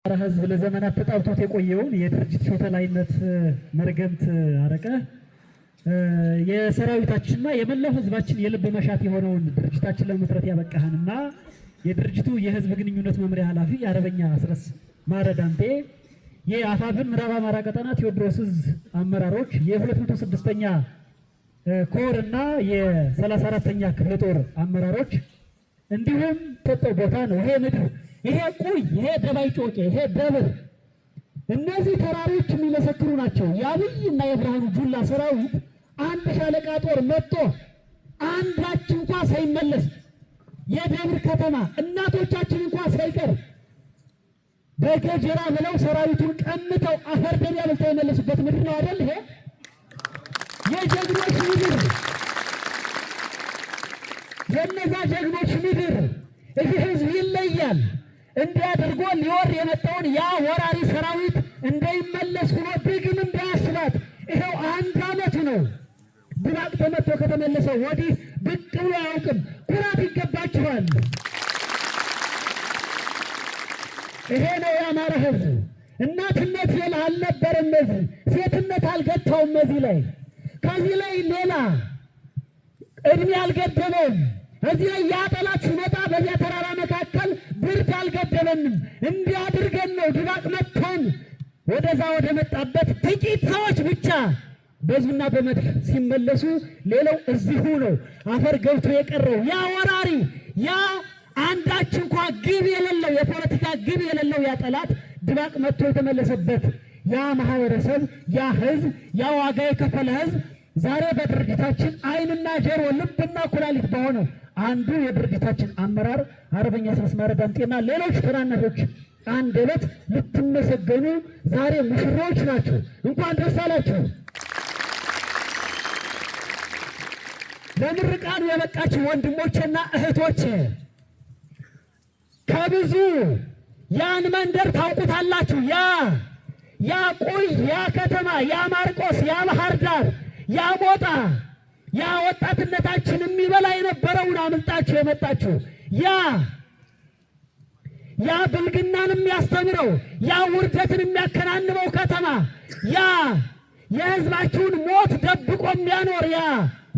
ህዝብ ለዘመናት ተጣብቶት የቆየውን የድርጅት ሾተላይነት መርገምት አረቀ የሰራዊታችንና የመላው ህዝባችን የልብ መሻት የሆነውን ድርጅታችን ለመመስረት ያበቃህንና የድርጅቱ የህዝብ ግንኙነት መምሪያ ኃላፊ አርበኛ አስረስ ማረ ዳምጤ የአፋብን ምዕራብ አማራ ቀጠና ቴዎድሮስ ዕዝ አመራሮች የ206ኛ ኮር እና የ34ኛ ክፍለ ጦር አመራሮች እንዲሁም ተጠው ቦታ ነው። ይሄ ምድር ይሄ ቁይ ይሄ ደባይ ጮቄ ይሄ ደብር እነዚህ ተራሮች የሚመሰክሩ ናቸው። የአብይና የብርሃኑ ጁላ ሰራዊት አንድ ሻለቃ ጦር መጥቶ አንዳች እንኳን ሳይመለስ የደብር ከተማ እናቶቻችን እንኳን ሳይቀር በገጀራ ብለው ሰራዊቱን ቀምተው አፈር ደም ያበልተው የመለሱበት ምድር ነው አይደል? ይሄ የጀግኖች ምድር፣ የነዛ ጀግኖች ምድር። ይሄ ህዝብ ይለያል። እንዲያደርጎ ሊወር የመጣውን ያ ወራሪ ሰራዊት እንዳይመለስ ሆኖ ድግም እንዳያስባት ይሄው አንድ አመቱ ነው። ድባቅ ተመቶ ከተመለሰ ወዲህ ብቅ ብሎ አያውቅም። ኩራት ይገባችኋል። ይሄ ነው የአማራ ህዝብ። እናትነት ሌላ አልነበረም። እዚህ ሴትነት አልገታውም። እዚህ ላይ ከዚህ ላይ ሌላ እድሜ አልገደበውም። እዚህ ላይ ያ ጠላት ሲመጣ በዚያ ተራራ መካከል ብርድ አልገደበንም። እንዲያድርገን ነው ድባቅ መጥተን ወደዛ ወደ መጣበት ጥቂት ሰዎች ብቻ በዙና በመድፍ ሲመለሱ ሌላው እዚሁ ነው አፈር ገብቶ የቀረው ያ ወራሪ ያ አንዳች እንኳን ግብ የሌለው የፖለቲካ ግብ የሌለው ያ ጠላት ድባቅ መጥቶ የተመለሰበት ያ ማህበረሰብ ያ ህዝብ ያ ዋጋ የከፈለ ህዝብ ዛሬ በድርጅታችን ዓይንና ጆሮ ልብና ኩላሊት በሆነው አንዱ የድርጅታችን አመራር አርበኛ አስረስ ማረ ዳምጤና ሌሎች ተናናሾች አንድ ዕለት ልትመሰገኑ ዛሬ ሙሽሮች ናቸው። እንኳን ደስ አላችሁ። ለምርቃኑ የበቃችሁ ወንድሞቼና እህቶቼ ከብዙ ያን መንደር ታውቁታላችሁ። ያ ቁይ ያ ከተማ ያ ማርቆስ ያ ባህር ዳር ያ ሞጣ ያ ወጣትነታችን የሚበላ የነበረውን አምልጣችሁ የመጣችሁ ያ ብልግናን የሚያስተምረው ያ ውርደትን የሚያከናንበው ከተማ ያ የህዝባችሁን ሞት ደብቆ የሚያኖር ያ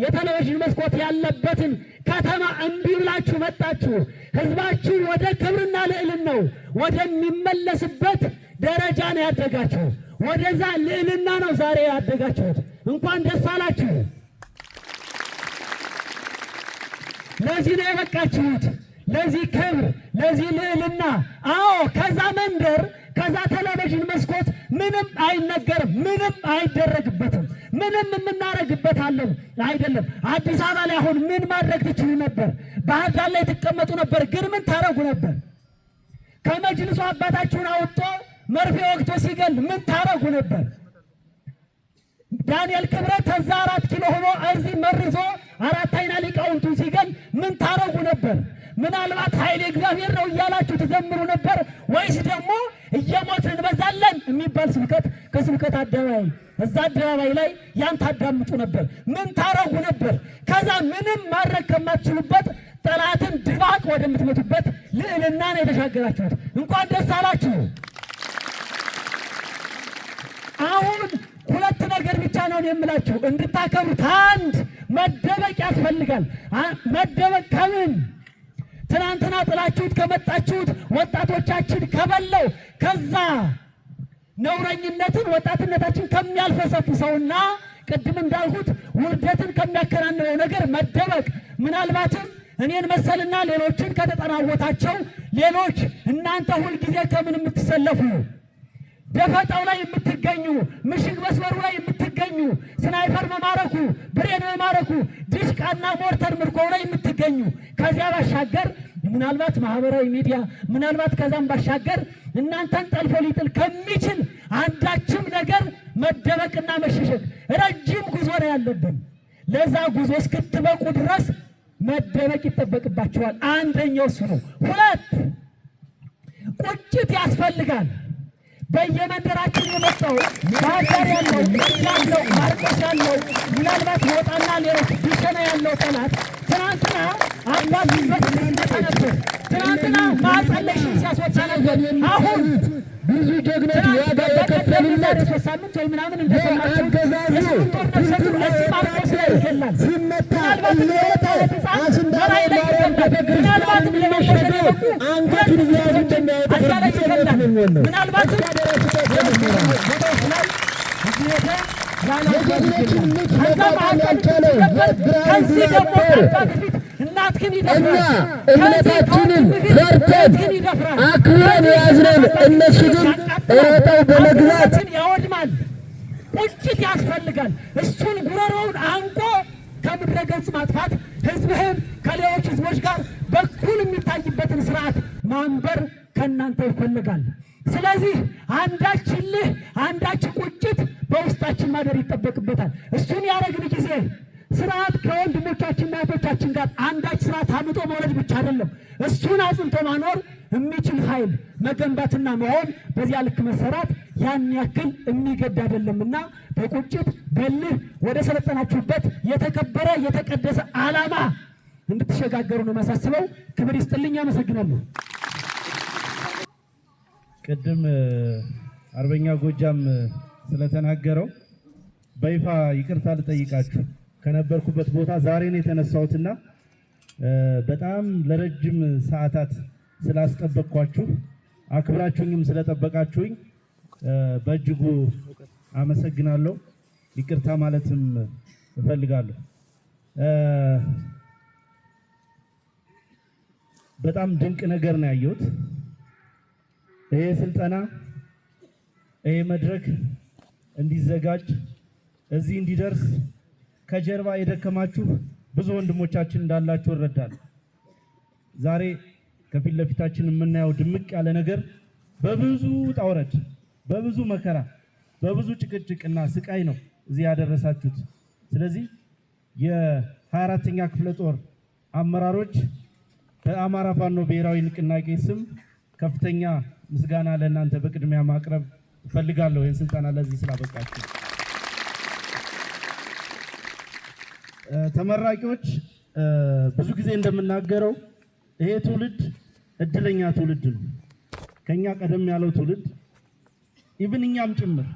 የቴሌቪዥን መስኮት ያለበትን ከተማ እምቢ ብላችሁ መጣችሁ። ህዝባችሁ ወደ ክብርና ልዕልናው ወደሚመለስበት ደረጃ ነው ያደጋችሁ። ወደዛ ልዕልና ነው ዛሬ ያደጋችሁት። እንኳን ደስ አላችሁ። ለዚህ ነው የበቃችሁት፣ ለዚህ ክብር፣ ለዚህ ልዕልና። አዎ ከዛ መንደር ከዛ ቴሌቪዥን መስኮት ምንም አይነገርም፣ ምንም አይደረግበትም፣ ምንም የምናረግበት አለው አይደለም። አዲስ አበባ ላይ አሁን ምን ማድረግ ትችሉ ነበር? ባህር ዳር ላይ ትቀመጡ ነበር፣ ግን ምን ታረጉ ነበር? ከመጅልሱ አባታችሁን አውጥቶ መርፌ ወቅቶ ሲገል ምን ታረጉ ነበር? ዳንኤል ክብረት ከዛ 4 ኪሎ ሆኖ እዚህ መርዞ 4 አይና ሊቃውንቱን ሲገል ምን ታረጉ ነበር? ምናልባት ኃይሌ እግዚአብሔር ነው እያላችሁ ትዘምሩ ነበር ወይስ ደግሞ እየሞትን እንበዛለን የሚባል ስብከት ከስብከት አደባባይ እዛ አደባባይ ላይ ያን ታዳምጡ ነበር? ምን ታረጉ ነበር? ከዛ ምንም ማድረግ ከማትችሉበት ጠላትን ድባቅ ወደምትመቱበት ልዕልና ነው የተሻገራችሁት። እንኳን ደስ አላችሁ። አሁን ሁለት ነገር ብቻ ነው የምላችሁ እንድታከብሩት። አንድ መደበቅ ያስፈልጋል። መደበቅ ከምን? ትናንትና ጥላችሁት ከመጣችሁት ወጣቶቻችን ከበለው ከዛ ነውረኝነትን ወጣትነታችን ከሚያልፈሰፍሰውና ቅድም እንዳልኩት ውርደትን ከሚያከናንበው ነገር መደበቅ። ምናልባትም እኔን መሰልና ሌሎችን ከተጠናወታቸው ሌሎች እናንተ ሁልጊዜ ከምን የምትሰለፉ ደፈጣው ላይ የምትገኙ ምሽግ መስመሩ ላይ የምትገኙ ስናይፐር መማረኩ ብሬን መማረኩ ዲሽቃና ሞርተር ምርኮው ላይ የምትገኙ ከዚያ ባሻገር ምናልባት ማህበራዊ ሚዲያ ምናልባት ከዛም ባሻገር እናንተን ጠልፎ ሊጥል ከሚችል አንዳችም ነገር መደበቅና መሸሸግ ረጅም ጉዞ ነው ያለብን። ለዛ ጉዞ እስክትበቁ ድረስ መደበቅ ይጠበቅባችኋል። አንደኛው እሱ ነው። ሁለት ቁጭት ያስፈልጋል። በየመንደራችን የመጣው ባህር ዳር ያለው ማርቆስ ያለው ምናልባት ሞጣና ሌሎች ቢሸና ያለው ጠላት ትናንትና አባትበት ሲመጣ ነበር። ትናንትና ማጸለሽ ሲያስወጣ ነበር። አሁን ጀግኖች ዋጋ የከፈሉለት ሳምንት ወይ ምናምን እንደሰማችሁ እምነታችንን ፈርተን አክብረን ያዝነን እነሱ ግን ሮጠው በመግባት ያወድማል። ቁጭት ያስፈልጋል። እሱን ጉረሮውን አንቆ ከምድረ ገጽ ማጥፋት ህዝብህም ከሌሎች ህዝቦች ጋር በኩል የሚታይበትን ስርዓት ማንበር ከእናንተ ይፈልጋል። ስለዚህ አንዳች እልህ፣ አንዳች ቁጭት በውስጣችን ማደር ይጠበቅበታል። እሱን ያደረግን ጊዜ ስርዓት ከወንድሞቻችንና እህቶቻችን ጋር አንዳች ስርዓት አምጦ መውለድ ብቻ አይደለም፣ እሱን አጽንቶ ማኖር የሚችል ኃይል መገንባትና መሆን በዚያ ልክ መሰራት ያን ያክል የሚገድ አይደለምና በቁጭት በልህ ወደ ሰለጠናችሁበት የተከበረ የተቀደሰ ዓላማ እንድትሸጋገሩ ነው ማሳስበው። ክብር ይስጥልኝ። አመሰግናለሁ። ቅድም አርበኛ ጎጃም ስለተናገረው በይፋ ይቅርታ ልጠይቃችሁ። ከነበርኩበት ቦታ ዛሬ ነው የተነሳሁትና በጣም ለረጅም ሰዓታት ስላስጠበቅኳችሁ አክብራችሁኝም ስለጠበቃችሁኝ በእጅጉ አመሰግናለሁ። ይቅርታ ማለትም እፈልጋለሁ። በጣም ድንቅ ነገር ነው ያየሁት። ይሄ ስልጠና ይሄ መድረክ እንዲዘጋጅ እዚህ እንዲደርስ ከጀርባ የደከማችሁ ብዙ ወንድሞቻችን እንዳላችሁ እረዳለሁ። ዛሬ ከፊት ለፊታችን የምናየው ድምቅ ያለ ነገር በብዙ ውጣ ውረድ፣ በብዙ መከራ፣ በብዙ ጭቅጭቅና ስቃይ ነው እዚህ ያደረሳችሁት። ስለዚህ የ24ኛ ክፍለ ጦር አመራሮች በአማራ ፋኖ ብሔራዊ ንቅናቄ ስም ከፍተኛ ምስጋና ለእናንተ በቅድሚያ ማቅረብ እፈልጋለሁ። ይህን ስልጠና ለዚህ ስላበቃችሁ ተመራቂዎች፣ ብዙ ጊዜ እንደምናገረው ይሄ ትውልድ እድለኛ ትውልድ ነው። ከኛ ቀደም ያለው ትውልድ ኢቭን እኛም ጭምር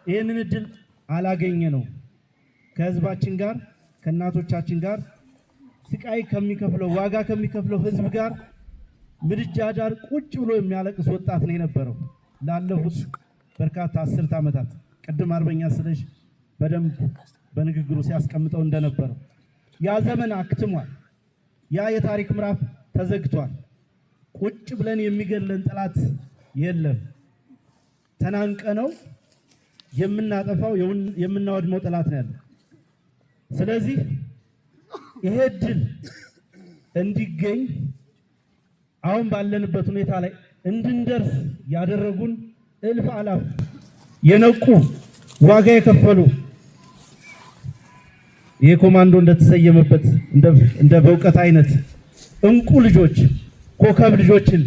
ይሄንን እድል አላገኘ ነው። ከህዝባችን ጋር ከእናቶቻችን ጋር ስቃይ ከሚከፍለው ዋጋ ከሚከፍለው ህዝብ ጋር ምድጃ ዳር ቁጭ ብሎ የሚያለቅስ ወጣት ነው የነበረው ላለፉት በርካታ አስርት ዓመታት። ቅድም አርበኛ ስለሽ በደንብ በንግግሩ ሲያስቀምጠው እንደነበረው ያ ዘመን አክትሟል። ያ የታሪክ ምዕራፍ ተዘግቷል። ቁጭ ብለን የሚገለን ጠላት የለም። ተናንቀነው የምናጠፋው የምናወድመው ጠላት ነው ያለው። ስለዚህ ይሄ ድል እንዲገኝ አሁን ባለንበት ሁኔታ ላይ እንድንደርስ ያደረጉን እልፍ አላፍ የነቁ ዋጋ የከፈሉ ይሄ ኮማንዶ እንደተሰየመበት እንደ በእውቀት አይነት እንቁ ልጆች ኮከብ ልጆችን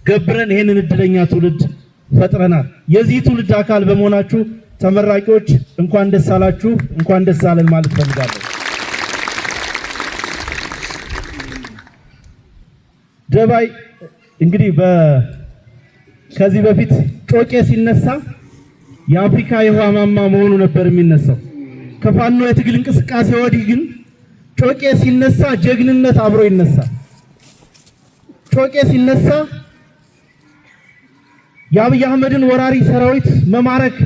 ገብረን ይሄንን እድለኛ ትውልድ ፈጥረናል። የዚህ ትውልድ አካል በመሆናችሁ ተመራቂዎች እንኳን ደስ አላችሁ፣ እንኳን ደስ አለን ማለት ፈልጋለሁ። ደባይ እንግዲህ ከዚህ በፊት ጮቄ ሲነሳ የአፍሪካ የውሃ ማማ መሆኑ ነበር የሚነሳው። ከፋኖ የትግል እንቅስቃሴ ወዲህ ግን ጮቄ ሲነሳ ጀግንነት አብሮ ይነሳል። ጮቄ ሲነሳ የአብይ አህመድን ወራሪ ሰራዊት መማረክ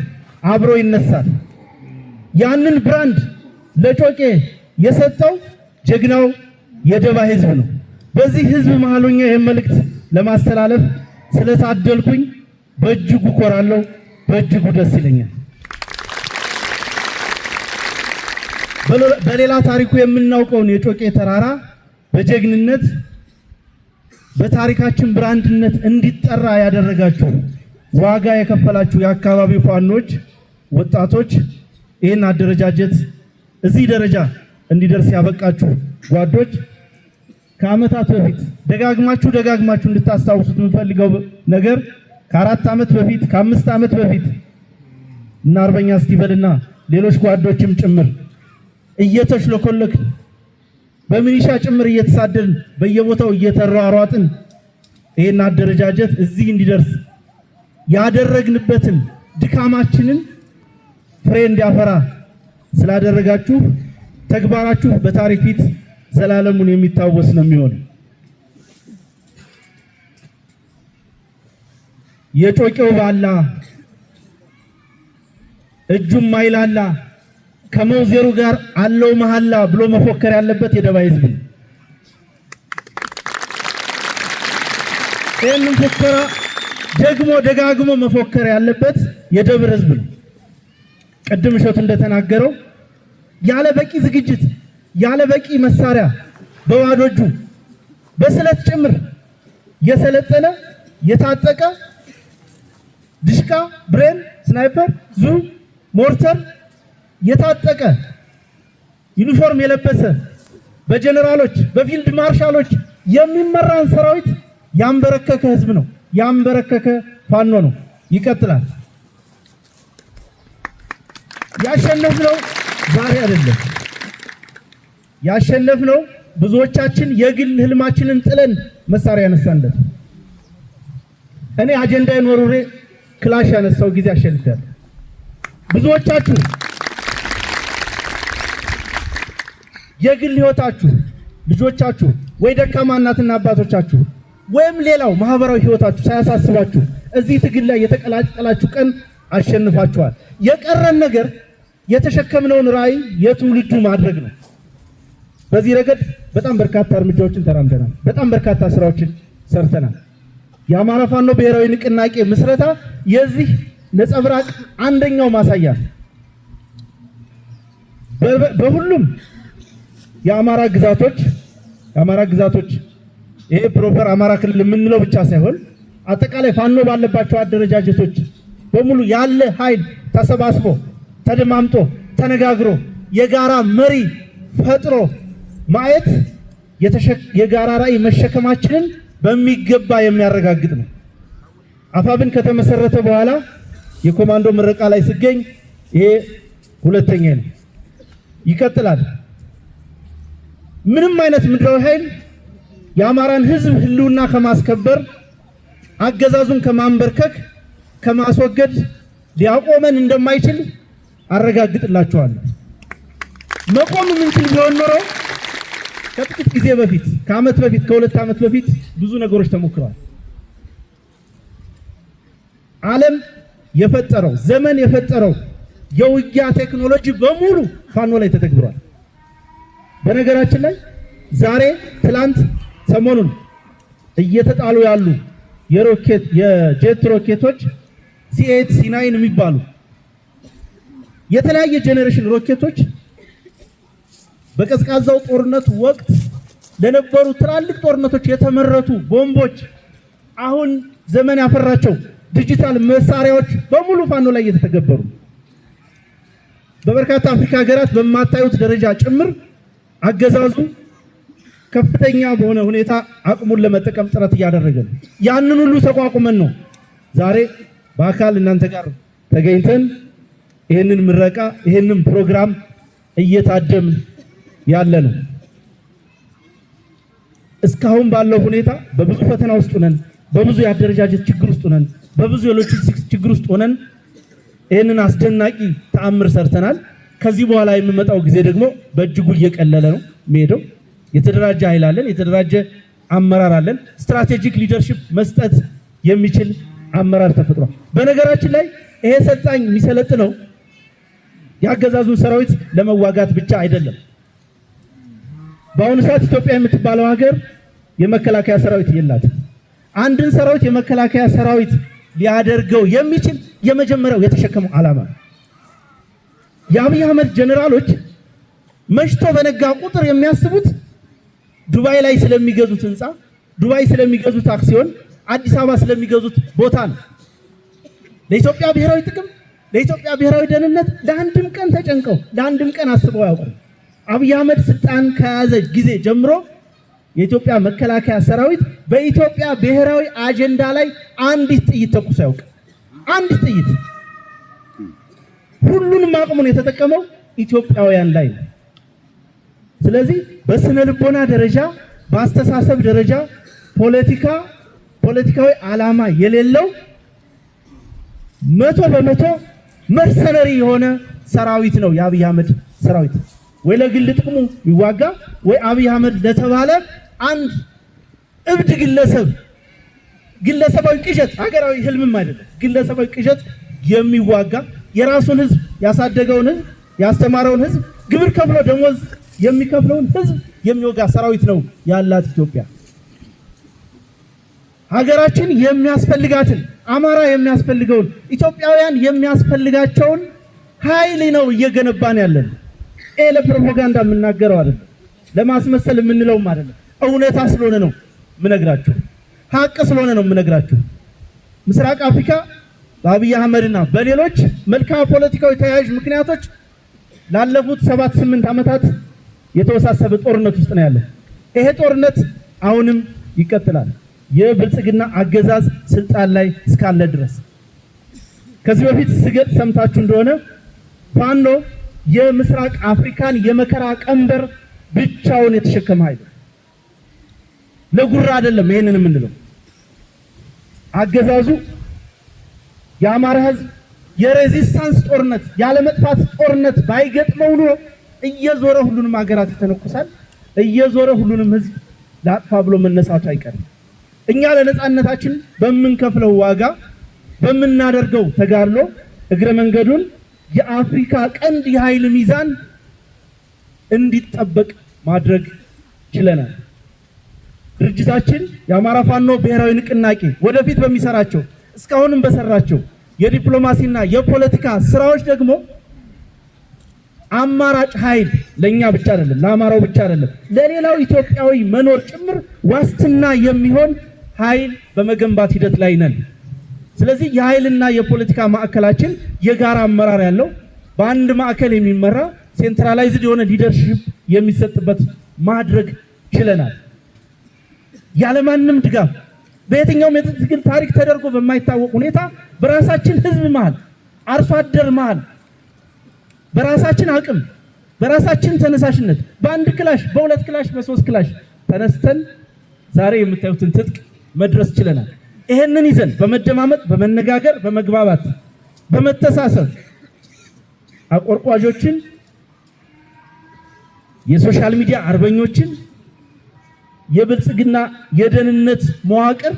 አብሮ ይነሳል። ያንን ብራንድ ለጮቄ የሰጠው ጀግናው የደባ ህዝብ ነው። በዚህ ህዝብ መሃል ሆኜ ይህን መልእክት ለማስተላለፍ ስለታደልኩኝ በእጅጉ ኮራለሁ፣ በእጅጉ ደስ ይለኛል። በሌላ ታሪኩ የምናውቀውን የጮቄ ተራራ በጀግንነት በታሪካችን ብራንድነት እንዲጠራ ያደረጋችሁ ዋጋ የከፈላችሁ የአካባቢው ፋኖች ወጣቶች፣ ይህን አደረጃጀት እዚህ ደረጃ እንዲደርስ ያበቃችሁ ጓዶች፣ ከዓመታት በፊት ደጋግማችሁ እንድታስታውሱት የምፈልገው ነገር ከ4 ዓመት በፊት ከ5 ዓመት በፊት እና አርበኛ ስቲቨልና ሌሎች ጓዶችም ጭምር እየተሽለኮለክን በሚኒሻ ጭምር ያደረግንበትን ድካማችንን ፍሬ እንዲያፈራ ስላደረጋችሁ ተግባራችሁ በታሪክ ፊት ዘላለሙን የሚታወስ ነው የሚሆነው። የጮቄው ባላ እጁም ማይላላ ከመውዜሩ ጋር አለው መሐላ ብሎ መፎከር ያለበት የደባይ ህዝብ ነው። ይህንን ፉከራ ደግሞ ደጋግሞ መፎከር ያለበት የደብር ህዝብ ነው። ቅድም እሸቱ እንደተናገረው ያለ በቂ ዝግጅት ያለ በቂ መሳሪያ በባዶ እጁ በስለት ጭምር የሰለጠነ የታጠቀ ድሽቃ፣ ብሬን፣ ስናይፐር፣ ዙ፣ ሞርተር የታጠቀ ዩኒፎርም የለበሰ በጀነራሎች በፊልድ ማርሻሎች የሚመራን ሰራዊት ያንበረከከ ህዝብ ነው። ያንበረከከ ፋኖ ነው። ይቀጥላል። ያሸነፍነው ዛሬ አይደለም። ያሸነፍነው ብዙዎቻችን የግል ህልማችንን ጥለን መሳሪያ ያነሳንለት። እኔ አጀንዳዬን ወርውሬ ክላሽ ያነሳው ጊዜ አሸንፊያለሁ። ብዙዎቻችሁ የግል ህይወታችሁ ልጆቻችሁ ወይ ደካማ እናትና አባቶቻችሁ ወይም ሌላው ማህበራዊ ህይወታችሁ ሳያሳስባችሁ እዚህ ትግል ላይ የተቀላቀላችሁ ቀን አሸንፋችኋል። የቀረን ነገር የተሸከምነውን ራዕይ የትውልዱ ማድረግ ነው። በዚህ ረገድ በጣም በርካታ እርምጃዎችን ተራምደናል። በጣም በርካታ ስራዎችን ሰርተናል። የአማራ ፋኖ ብሔራዊ ንቅናቄ ምስረታ የዚህ ነጸብራቅ አንደኛው ማሳያ በሁሉም የአማራ ግዛቶች ይሄ ፕሮፐር አማራ ክልል የምንለው ብቻ ሳይሆን አጠቃላይ ፋኖ ባለባቸው አደረጃጀቶች በሙሉ ያለ ኃይል ተሰባስቦ ተደማምጦ ተነጋግሮ የጋራ መሪ ፈጥሮ ማየት የጋራ ራዕይ መሸከማችንን በሚገባ የሚያረጋግጥ ነው። አፋብን ከተመሰረተ በኋላ የኮማንዶ ምረቃ ላይ ሲገኝ ይሄ ሁለተኛ ነው። ይቀጥላል። ምንም አይነት ምድራዊ ኃይል የአማራን ህዝብ ህልውና ከማስከበር አገዛዙን ከማንበርከክ ከማስወገድ ሊያቆመን እንደማይችል አረጋግጥላችኋለሁ። መቆም የምንችል ቢሆን ኖሮ ከጥቂት ጊዜ በፊት ከዓመት በፊት ከሁለት ዓመት በፊት ብዙ ነገሮች ተሞክረዋል። ዓለም የፈጠረው ዘመን የፈጠረው የውጊያ ቴክኖሎጂ በሙሉ ፋኖ ላይ ተተግብሯል። በነገራችን ላይ ዛሬ ትላንት ሰሞኑን እየተጣሉ ያሉ የጄት ሮኬቶች C8 C9 የሚባሉ የተለያየ ጄኔሬሽን ሮኬቶች በቀዝቃዛው ጦርነት ወቅት ለነበሩ ትላልቅ ጦርነቶች የተመረቱ ቦምቦች አሁን ዘመን ያፈራቸው ዲጂታል መሳሪያዎች በሙሉ ፋኖ ላይ እየተተገበሩ በበርካታ አፍሪካ ሀገራት በማታዩት ደረጃ ጭምር አገዛዙ ከፍተኛ በሆነ ሁኔታ አቅሙን ለመጠቀም ጥረት እያደረገ ነው። ያንን ሁሉ ተቋቁመን ነው ዛሬ በአካል እናንተ ጋር ተገኝተን ይሄንን ምረቃ ይሄንን ፕሮግራም እየታደምን ያለ ነው። እስካሁን ባለው ሁኔታ በብዙ ፈተና ውስጥ ሆነን በብዙ የአደረጃጀት ችግር ውስጥ ሆነን በብዙ የሎጂስቲክስ ችግር ውስጥ ሆነን ይሄንን አስደናቂ ተአምር ሰርተናል። ከዚህ በኋላ የሚመጣው ጊዜ ደግሞ በእጅጉ እየቀለለ ነው የሚሄደው። የተደራጀ ኃይል አለን፣ የተደራጀ አመራር አለን። ስትራቴጂክ ሊደርሺፕ መስጠት የሚችል አመራር ተፈጥሯል። በነገራችን ላይ ይሄ ሰልጣኝ የሚሰለጥነው ያገዛዙን ሰራዊት ለመዋጋት ብቻ አይደለም። በአሁኑ ሰዓት ኢትዮጵያ የምትባለው ሀገር የመከላከያ ሰራዊት የላትም። አንድን ሰራዊት የመከላከያ ሰራዊት ሊያደርገው የሚችል የመጀመሪያው የተሸከመው ዓላማ ነው። የአብይ አህመድ ጀነራሎች መሽቶ በነጋ ቁጥር የሚያስቡት ዱባይ ላይ ስለሚገዙት ህንፃ፣ ዱባይ ስለሚገዙት አክሲዮን፣ አዲስ አበባ ስለሚገዙት ቦታ ነው። ለኢትዮጵያ ብሔራዊ ጥቅም፣ ለኢትዮጵያ ብሔራዊ ደህንነት ለአንድም ቀን ተጨንቀው ለአንድም ቀን አስበው አያውቁም። አብይ አህመድ ስልጣን ከያዘ ጊዜ ጀምሮ የኢትዮጵያ መከላከያ ሰራዊት በኢትዮጵያ ብሔራዊ አጀንዳ ላይ አንዲት ጥይት ተኩስ አያውቅም። አንዲት ጥይት። ሁሉንም አቅሙን የተጠቀመው ኢትዮጵያውያን ላይ ነው። ስለዚህ በስነ ልቦና ደረጃ በአስተሳሰብ ደረጃ ፖለቲካዊ ዓላማ የሌለው 100% መርሰነሪ የሆነ ሰራዊት ነው የአብይ አህመድ ሰራዊት። ወይ ለግል ጥቅሙ ይዋጋ ወይ አብይ አህመድ ለተባለ አንድ እብድ ግለሰባዊ ቅዠት፣ ሀገራዊ ህልምም አይደለም፣ ግለሰባዊ ቅዠት የሚዋጋ የራሱን ህዝብ ያሳደገውን ህዝብ ያስተማረውን ህዝብ ግብር ከፍሎ ደሞዝ የሚከፍለውን ህዝብ የሚወጋ ሰራዊት ነው ያላት ኢትዮጵያ። ሀገራችን የሚያስፈልጋትን አማራ የሚያስፈልገውን ኢትዮጵያውያን የሚያስፈልጋቸውን ኃይል ነው እየገነባን ያለን። ለፕሮፓጋንዳ የምናገረው አይደለም፣ ለማስመሰል የምንለውም አይደለም። እውነታ ስለሆነ ነው የምነግራችሁ፣ ሀቅ ስለሆነ ነው የምነግራችሁ። ምስራቅ አፍሪካ በአብይ አህመድና በሌሎች መልክዓ ፖለቲካዊ ተያያዥ ምክንያቶች ላለፉት 7-8 ዓመታት የተወሳሰበ ጦርነት ውስጥ ነው ያለው። ይሄ ጦርነት አሁንም ይቀጥላል። የብልጽግና አገዛዝ ስልጣን ላይ እስካለ ድረስ ከዚህ በፊት ስገጥ ሰምታችሁ እንደሆነ ፋኖ የምስራቅ አፍሪካን የመከራ ቀንበር ብቻውን የተሸከመ ኃይል ለጉራ አይደለም። ይሄንን የምንለው አገዛዙ የአማራ ህዝብ የሬዚስታንስ ጦርነት ያለመጥፋት ጦርነት ባይገጥመው ኑሮ እየዞረ ሁሉንም ሀገራት ይተነኩሳል። እየዞረ ሁሉንም ህዝብ ላጥፋ ብሎ መነሳቱ አይቀርም። እኛ ለነጻነታችን በምንከፍለው ዋጋ በምናደርገው ተጋድሎ እግረ መንገዱን የአፍሪካ ቀንድ የኃይል ሚዛን እንዲጠበቅ ማድረግ ችለናል። ድርጅታችን የአማራ ፋኖ ብሔራዊ ንቅናቄ ወደፊት በሚሰራቸው እስካሁንም በሰራቸው የዲፕሎማሲና የፖለቲካ ስራዎች ደግሞ አማራጭ ኃይል ለኛ ብቻ አይደለም፣ ለአማራው ብቻ አይደለም፣ ለሌላው ኢትዮጵያዊ መኖር ጭምር ዋስትና የሚሆን ኃይል በመገንባት ሂደት ላይ ነን። ስለዚህ የኃይልና የፖለቲካ ማዕከላችን የጋራ አመራር ያለው በአንድ ማዕከል የሚመራ ሴንትራላይዝድ የሆነ ሊደርሺፕ የሚሰጥበት ማድረግ ችለናል። ያለማንም ድጋፍ በየትኛውም የትግል ታሪክ ተደርጎ በማይታወቅ ሁኔታ በራሳችን ህዝብ መሃል፣ አርሶ አደር መሃል በራሳችን አቅም በራሳችን ተነሳሽነት በአንድ ክላሽ በሁለት ክላሽ በሶስት ክላሽ ተነስተን ዛሬ የምታዩትን ትጥቅ መድረስ ችለናል። ይሄንን ይዘን በመደማመጥ በመነጋገር በመግባባት በመተሳሰብ አቆርቋዦችን የሶሻል ሚዲያ አርበኞችን የብልጽግና የደህንነት መዋቅር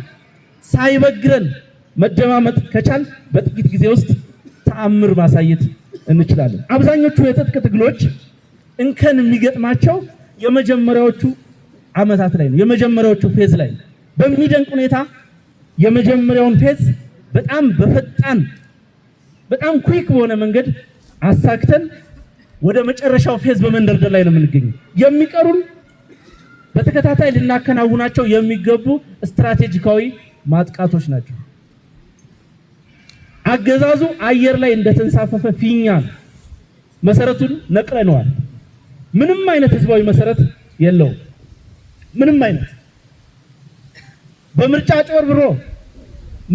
ሳይበግረን መደማመጥ ከቻል በጥቂት ጊዜ ውስጥ ተአምር ማሳየት እንችላለን። አብዛኞቹ የትጥቅ ትግሎች እንከን የሚገጥማቸው የመጀመሪያዎቹ ዓመታት ላይ ነው፣ የመጀመሪያዎቹ ፌዝ ላይ ነው። በሚደንቅ ሁኔታ የመጀመሪያውን ፌዝ በጣም በፈጣን በጣም ኩዊክ በሆነ መንገድ አሳክተን ወደ መጨረሻው ፌዝ በመንደርደር ላይ ነው የምንገኘው። የሚቀሩን በተከታታይ ልናከናውናቸው የሚገቡ ስትራቴጂካዊ ማጥቃቶች ናቸው። አገዛዙ አየር ላይ እንደተንሳፈፈ ፊኛ መሰረቱን ነቅለነዋል። ምንም አይነት ህዝባዊ መሰረት የለውም። ምንም አይነት በምርጫ ጭበርብሮ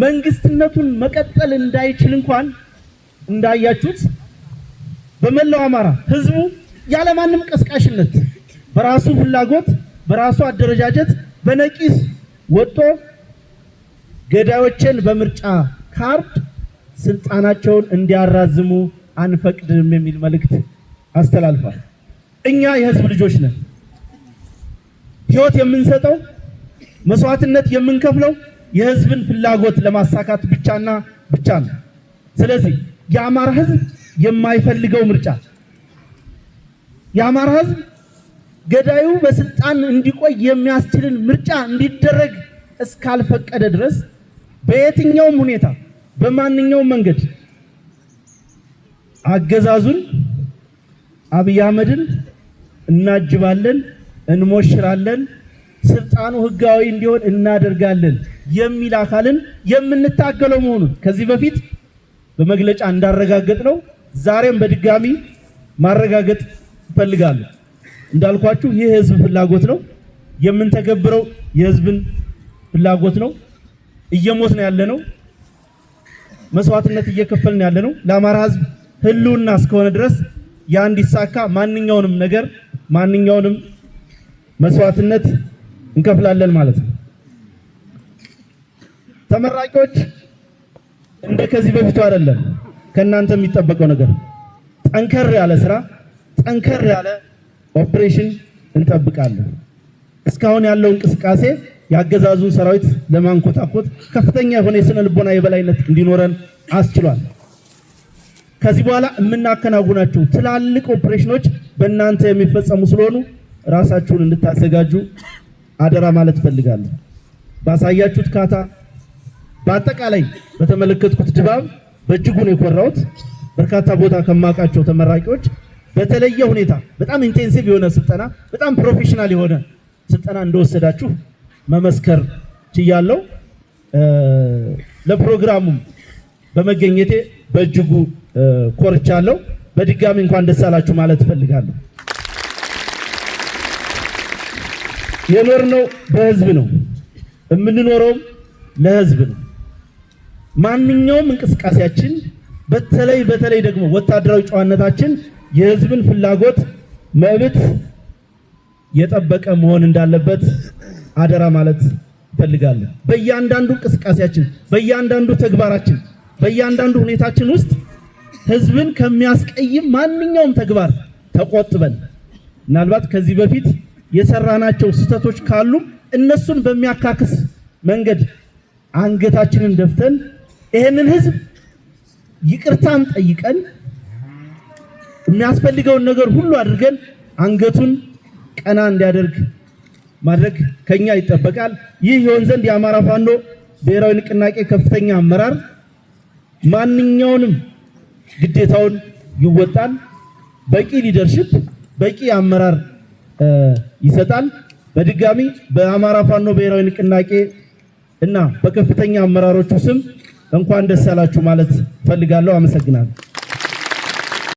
መንግስትነቱን መቀጠል እንዳይችል እንኳን እንዳያችሁት በመላው አማራ ህዝቡ ያለማንም ቀስቃሽነት በራሱ ፍላጎት በራሱ አደረጃጀት በነቂስ ወጥቶ ገዳዮችን በምርጫ ካርድ ስልጣናቸውን እንዲያራዝሙ አንፈቅድም የሚል መልእክት አስተላልፏል። እኛ የህዝብ ልጆች ነን። ህይወት የምንሰጠው መስዋዕትነት የምንከፍለው የህዝብን ፍላጎት ለማሳካት ብቻና ብቻ ነው። ስለዚህ የአማራ ህዝብ የማይፈልገው ምርጫ የአማራ ህዝብ ገዳዩ በስልጣን እንዲቆይ የሚያስችልን ምርጫ እንዲደረግ እስካልፈቀደ ድረስ በየትኛውም ሁኔታ በማንኛውም መንገድ አገዛዙን አብይ አህመድን እናጅባለን፣ እንሞሽራለን፣ ስልጣኑ ህጋዊ እንዲሆን እናደርጋለን የሚል አካልን የምንታገለው መሆኑን ከዚህ በፊት በመግለጫ እንዳረጋገጥ ነው ዛሬም በድጋሚ ማረጋገጥ እፈልጋለሁ። እንዳልኳችሁ ይህ የህዝብ ፍላጎት ነው የምንተገብረው፣ የህዝብን ፍላጎት ነው። እየሞት ነው ያለነው፣ መስዋዕትነት እየከፈልን ያለነው ለአማራ ህዝብ ህልውና እስከሆነ ድረስ ያ እንዲሳካ ማንኛውንም ነገር ማንኛውንም መስዋዕትነት እንከፍላለን ማለት ነው። ተመራቂዎች እንደ ከዚህ በፊቱ አይደለም። ከእናንተ የሚጠበቀው ነገር ጠንከር ያለ ስራ፣ ጠንከር ያለ ኦፕሬሽን እንጠብቃለን። እስካሁን ያለው እንቅስቃሴ ያገዛዙን ሰራዊት ለማንኮታኮት ከፍተኛ የሆነ የስነ ልቦና የበላይነት እንዲኖረን አስችሏል። ከዚህ በኋላ የምናከናውናቸው ትላልቅ ኦፕሬሽኖች በእናንተ የሚፈጸሙ ስለሆኑ ራሳችሁን እንድታዘጋጁ አደራ ማለት ፈልጋለሁ። ባሳያችሁት ካታ፣ በአጠቃላይ በተመለከትኩት ድባብ በእጅጉን የኮራሁት በርካታ ቦታ ከማውቃቸው ተመራቂዎች በተለየ ሁኔታ በጣም ኢንቴንሲቭ የሆነ ስልጠና፣ በጣም ፕሮፌሽናል የሆነ ስልጠና እንደወሰዳችሁ መመስከር ችያለሁ። ለፕሮግራሙም በመገኘቴ በእጅጉ ኮርቻለሁ። በድጋሚ እንኳን ደስ አላችሁ ማለት እፈልጋለሁ። የኖርነው በህዝብ ነው፣ የምንኖረውም ለህዝብ ነው። ማንኛውም እንቅስቃሴያችን በተለይ ደግሞ ወታደራዊ ጨዋነታችን የህዝብን ፍላጎት መብት የጠበቀ መሆን እንዳለበት አደራ ማለት እፈልጋለሁ። በእያንዳንዱ እንቅስቃሴያችን፣ በእያንዳንዱ ተግባራችን፣ በእያንዳንዱ ሁኔታችን ውስጥ ህዝብን ከሚያስቀይም ማንኛውም ተግባር ተቆጥበን ምናልባት ከዚህ በፊት የሰራናቸው ስህተቶች ካሉ እነሱን በሚያካክስ መንገድ አንገታችንን ደፍተን ይሄንን ህዝብ ይቅርታን ጠይቀን የሚያስፈልገውን ነገር ሁሉ አድርገን አንገቱን ቀና እንዲያደርግ ማድረግ ከኛ ይጠበቃል። ይህ ይሆን ዘንድ የአማራ ፋኖ ብሔራዊ ንቅናቄ ከፍተኛ አመራር ማንኛውንም ግዴታውን ይወጣል። በቂ ሊደርሽፕ፣ በቂ አመራር ይሰጣል። በድጋሚ በአማራ ፋኖ ብሔራዊ ንቅናቄ እና በከፍተኛ አመራሮቹ ስም እንኳን ደስ አላችሁ ማለት ፈልጋለሁ። አመሰግናለሁ።